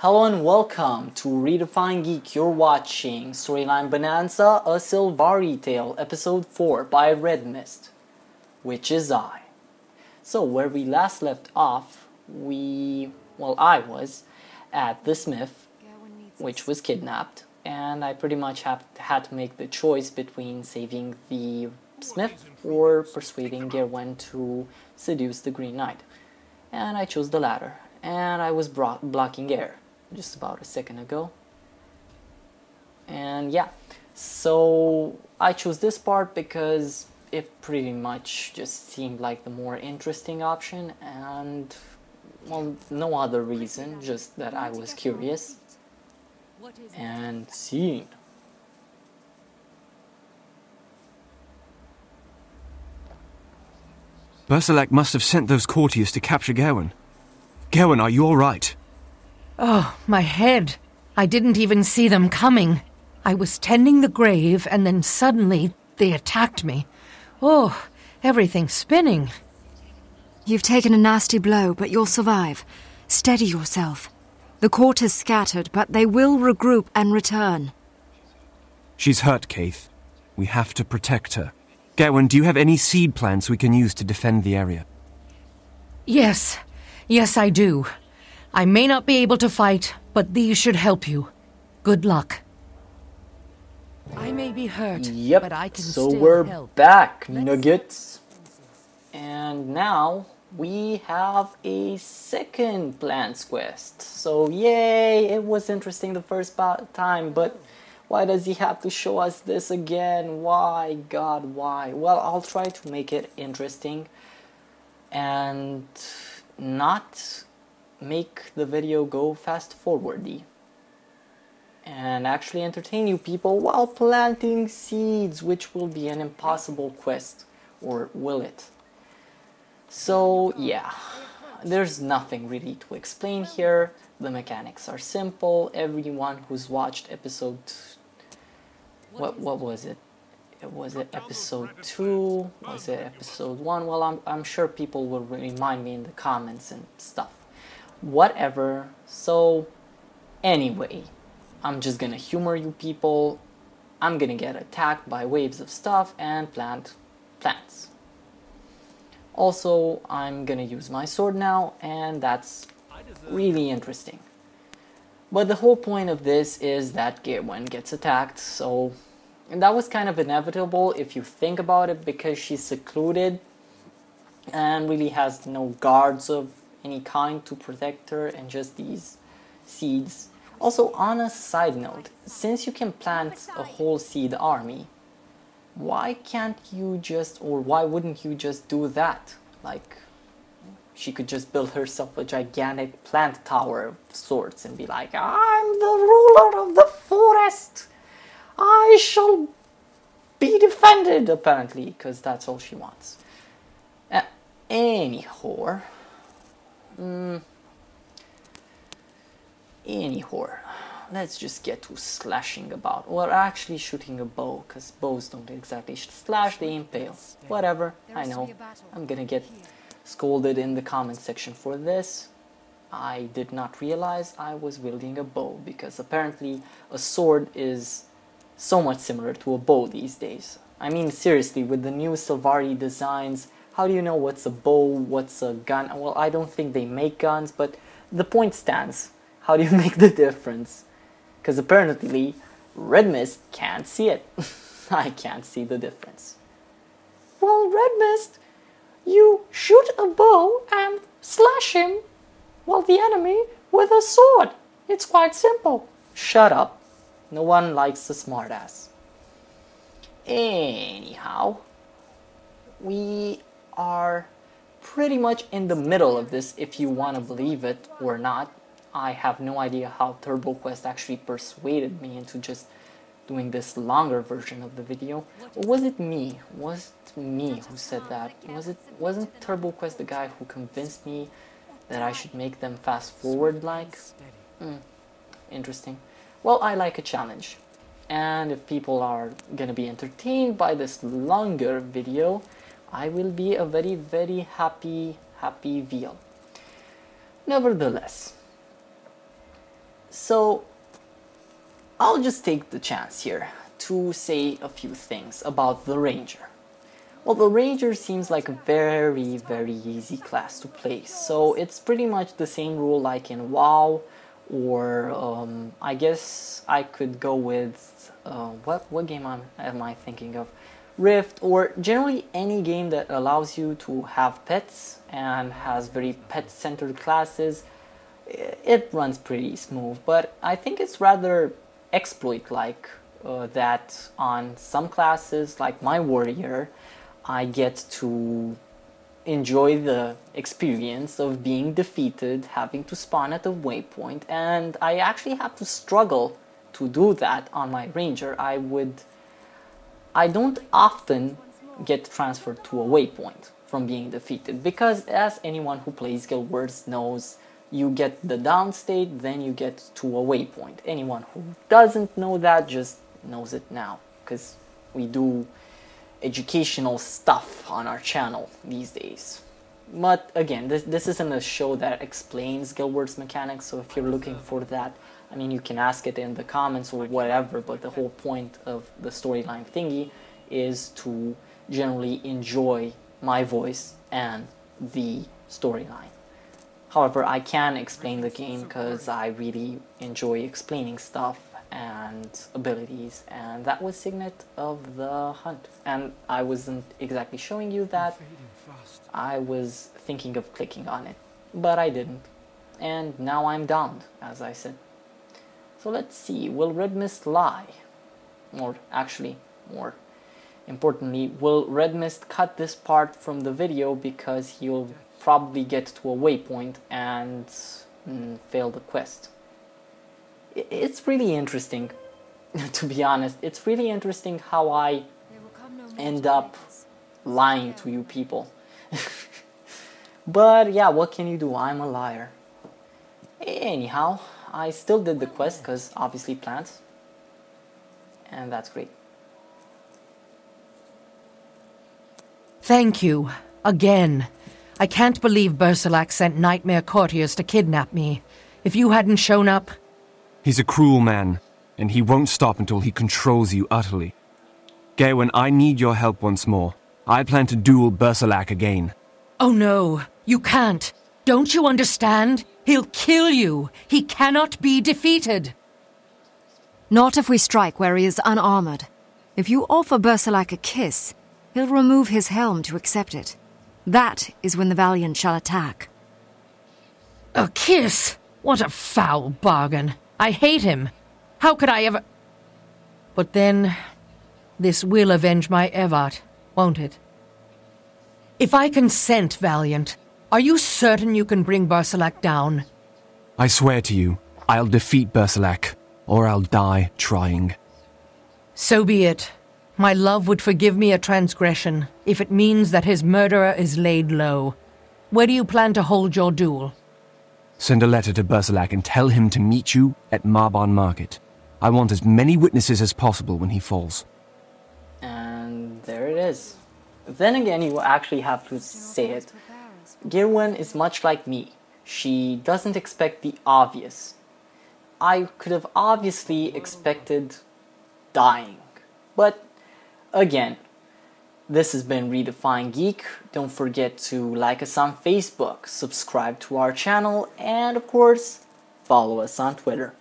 Hello and welcome to RedefineGeek. You're watching Storyline Bonanza, a Sylvari Tale, Episode 4 by Red Mist, which is I. So where we last left off, I was at the smith, which was kidnapped, and I pretty much had to make the choice between saving the smith or persuading Gerwen to seduce the Green Knight. And I chose the latter, and I was blocking air just about a second ago. And yeah, so I chose this part because it pretty much just seemed like the more interesting option, and well, no other reason, just that I was curious and seeing. Bersalak must have sent those courtiers to capture Gerwen. Gerwen, are you all right? Oh, my head. I didn't even see them coming. I was tending the grave, and then suddenly they attacked me. Oh, everything's spinning. You've taken a nasty blow, but you'll survive. Steady yourself. The court is scattered, but they will regroup and return. She's hurt, Keith. We have to protect her. Gerwen, do you have any seed plants we can use to defend the area? Yes, I do. I may not be able to fight, but these should help you. Good luck. I may be hurt, Yep, but I can so still we're help. back, Nuggets. And now we have a second plants quest. So yay, it was interesting the first time, but why does he have to show us this again? Why, God, why? Well, I'll try to make it interesting and not make the video go fast forwardy, and actually entertain you people while planting seeds, which will be an impossible quest, or will it? So yeah, there's nothing really to explain here. The mechanics are simple. Everyone who's watched episode... What was it? Was it episode 2? Was it episode 1? Well, I'm sure people will remind me in the comments and stuff. Whatever. So anyway, I'm just gonna humor you people. I'm gonna get attacked by waves of stuff and plant plants. Also, I'm gonna use my sword now, and that's really interesting. But the whole point of this is that Gerwen gets attacked, so... And that was kind of inevitable if you think about it, because she's secluded and really has no guards of any kind to protect her, and just these seeds. Also, on a side note, since you can plant a whole seed army, why can't you just, or why wouldn't you just do that? Like, she could just build herself a gigantic plant tower of sorts and be like, I'm the ruler of the forest! I shall be defended, apparently, because that's all she wants. Anyhow, let's just get to slashing about, or actually shooting a bow, because bows don't exactly slash, they impale. Whatever, I know, I'm gonna get scolded in the comment section for this. I did not realize I was wielding a bow, because apparently a sword is so much similar to a bow these days. I mean, seriously, with the new Sylvari designs, how do you know what's a bow, what's a gun? Well, I don't think they make guns, but the point stands. How do you make the difference? Because apparently, Red Mist can't see it. I can't see the difference. Well, Red Mist, you shoot a bow and slash him, while the enemy with a sword. It's quite simple. Shut up. No one likes a smartass. Anyhow, we are pretty much in the middle of this, if you want to believe it or not. I have no idea how TurboQuest actually persuaded me into just doing this longer version of the video. Or was it me? Was it me who said that? Wasn't TurboQuest the guy who convinced me that I should make them fast forward like? Interesting. Well, I like a challenge, and if people are gonna be entertained by this longer video, I will be a very, very happy veal. Nevertheless, So I'll just take the chance here to say a few things about the Ranger. Well, the Ranger seems like a very, very easy class to play. So it's pretty much the same rule like in WoW, or I guess I could go with, what game am I thinking of? Rift, or generally any game that allows you to have pets and has very pet-centered classes. It runs pretty smooth, but I think it's rather exploit-like that on some classes, like my warrior, I get to enjoy the experience of being defeated, having to spawn at a waypoint, and I actually have to struggle to do that on my ranger. I don't often get transferred to a waypoint from being defeated, because as anyone who plays Guild Wars knows, you get the down state, then you get to a waypoint. Anyone who doesn't know that just knows it now, because we do educational stuff on our channel these days. But again, this isn't a show that explains Guild Wars mechanics, so if you're looking for that, I mean, you can ask it in the comments or whatever, but the whole point of the storyline thingy is to generally enjoy my voice and the storyline. However, I can explain the game because I really enjoy explaining stuff and abilities, and that was Signet of the Hunt. And I wasn't exactly showing you that, I was thinking of clicking on it, but I didn't. And now I'm downed, as I said. So let's see, will Red Mist lie? Or actually, more importantly, will Red Mist cut this part from the video because he'll probably get to a waypoint and fail the quest? It's really interesting, to be honest. It's really interesting how I end up lying to you people. But yeah, what can you do? I'm a liar. Anyhow, I still did the quest because obviously plants, and that's great. Thank you. Again. I can't believe Bersalak sent nightmare courtiers to kidnap me. If you hadn't shown up... He's a cruel man, and he won't stop until he controls you utterly. Gawain, I need your help once more. I plan to duel Bersalak again. Oh no, you can't. Don't you understand? He'll kill you. He cannot be defeated. Not if we strike where he is unarmored. If you offer Bersalak a kiss, he'll remove his helm to accept it. That is when the Valiant shall attack. A kiss? What a foul bargain. I hate him. How could I ever... But then, this will avenge my Evart, won't it? If I consent, Valiant, are you certain you can bring Bersalak down? I swear to you, I'll defeat Bersalak, or I'll die trying. So be it. My love would forgive me a transgression if it means that his murderer is laid low. Where do you plan to hold your duel? Send a letter to Bersalak and tell him to meet you at Marbon Market. I want as many witnesses as possible when he falls. And there it is. Then again, you actually have to say it. Gawain is much like me. She doesn't expect the obvious. I could have obviously expected dying. But again, this has been RedefineGeek. Don't forget to like us on Facebook, subscribe to our channel, and of course, follow us on Twitter.